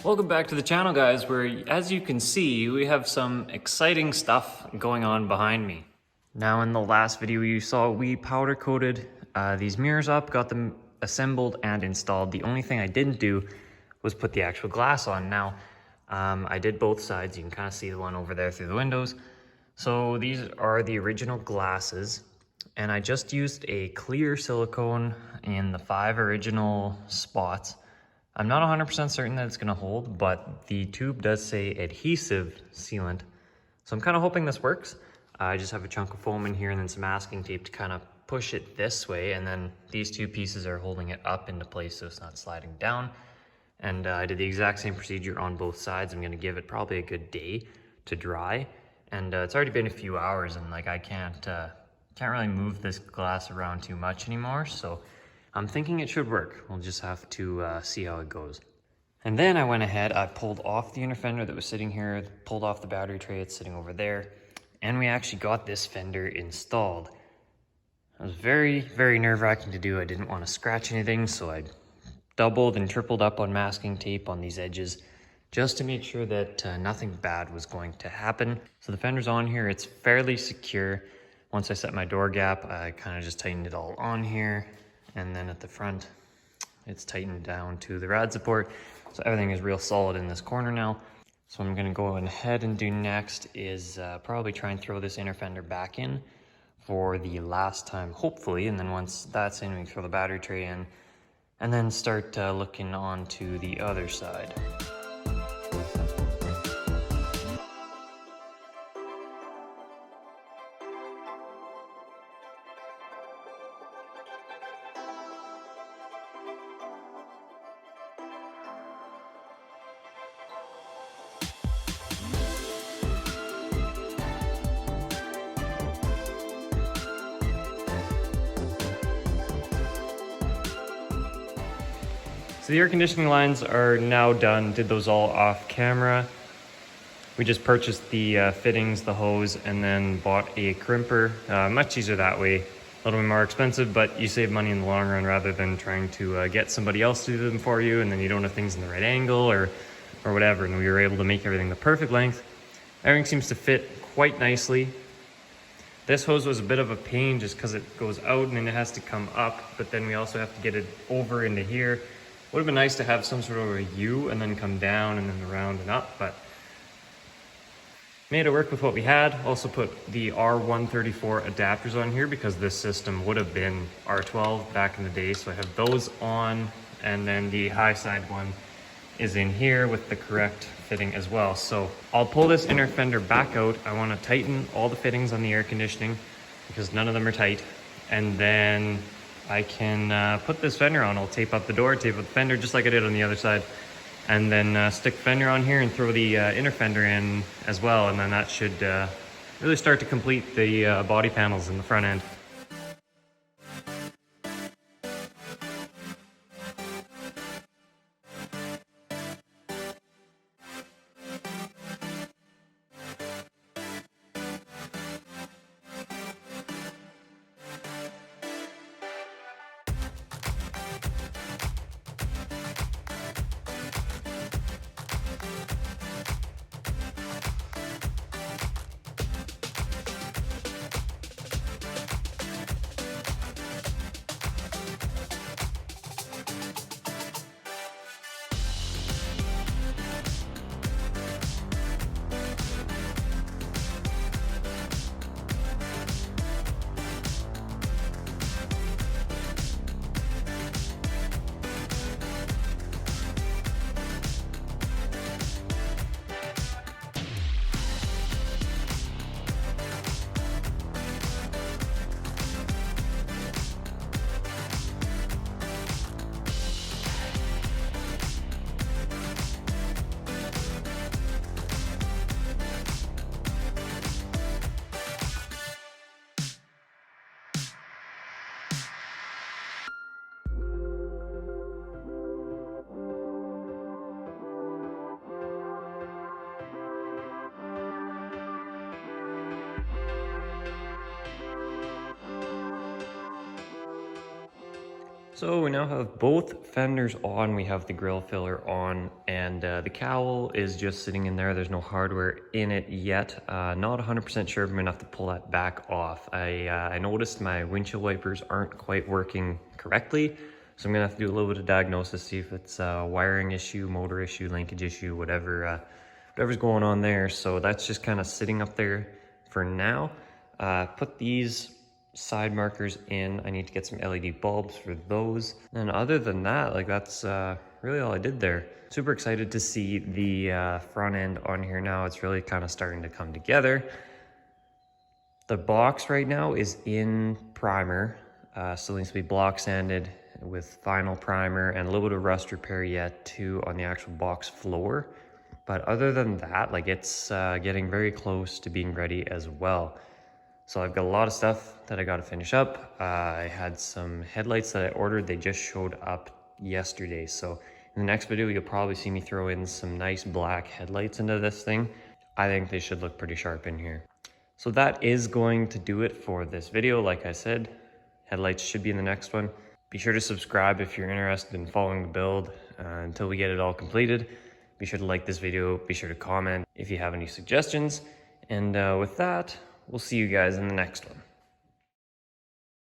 Welcome back to the channel, guys, where as you can see, we have some exciting stuff going on behind me. Now, in the last video you saw, we powder coated these mirrors up, got them assembled and installed. The only thing I didn't do was put the actual glass on. Now, I did both sides. You can kind of see the one over there through the windows. So these are the original glasses, and I just used a clear silicone in the 5 original spots. I'm not 100% certain that it's gonna hold, but the tube does say adhesive sealant. So I'm kind of hoping this works. I just have a chunk of foam in here and then some masking tape to kind of push it this way. And then these two pieces are holding it up into place so it's not sliding down. And I did the exact same procedure on both sides. I'm gonna give it probably a good day to dry. And it's already been a few hours, and like I can't really move this glass around too much anymore. So I'm thinking it should work. We'll just have to see how it goes. And then I went ahead, I pulled off the inner fender that was sitting here, pulled off the battery tray, it's sitting over there, and we actually got this fender installed. It was very, very nerve-wracking to do. I didn't want to scratch anything, so I doubled and tripled up on masking tape on these edges just to make sure that nothing bad was going to happen. So the fender's on here, it's fairly secure. Once I set my door gap, I kind of just tightened it all on here. And then at the front, it's tightened down to the rad support. So everything is real solid in this corner now. So what I'm gonna go ahead and do next is probably try and throw this inner fender back in for the last time, hopefully. And then once that's in, we can throw the battery tray in and then start looking on to the other side. So the air conditioning lines are now done, did those all off camera. We just purchased the fittings, the hose, and then bought a crimper. Much easier that way, a little bit more expensive, but you save money in the long run rather than trying to get somebody else to do them for you, and then you don't have things in the right angle or whatever. And we were able to make everything the perfect length. Everything seems to fit quite nicely. This hose was a bit of a pain just because it goes out and then it has to come up, but then we also have to get it over into here. Would have been nice to have some sort of a U and then come down and then around and up, but made it work with what we had. Also put the R134 adapters on here because this system would have been R12 back in the day. So I have those on, and then the high side one is in here with the correct fitting as well. So I'll pull this inner fender back out. I want to tighten all the fittings on the air conditioning because none of them are tight. And then I can put this fender on. I'll tape up the door, tape up the fender just like I did on the other side, and then stick the fender on here and throw the inner fender in as well. And then that should really start to complete the body panels in the front end. So we now have both fenders on, we have the grill filler on, and the cowl is just sitting in there. There's no hardware in it yet. Not 100% sure if I'm gonna have to pull that back off. I noticed my windshield wipers aren't quite working correctly, so I'm gonna have to do a little bit of diagnosis, see if it's a wiring issue, motor issue, linkage issue, whatever's going on there. So that's just kind of sitting up there for now. Put these side markers in. I need to get some LED bulbs for those. And other than that, like that's really all I did there. Super excited to see the front end on here now. It's really kind of starting to come together. The box right now is in primer. Still needs to be block sanded with final primer and a little bit of rust repair yet too on the actual box floor. But other than that, like it's getting very close to being ready as well. So I've got a lot of stuff that I got to finish up. I had some headlights that I ordered. They just showed up yesterday. So in the next video, you'll probably see me throw in some nice black headlights into this thing. I think they should look pretty sharp in here. So that is going to do it for this video. Like I said, headlights should be in the next one. Be sure to subscribe if you're interested in following the build until we get it all completed. Be sure to like this video. Be sure to comment if you have any suggestions. And with that, we'll see you guys in the next one.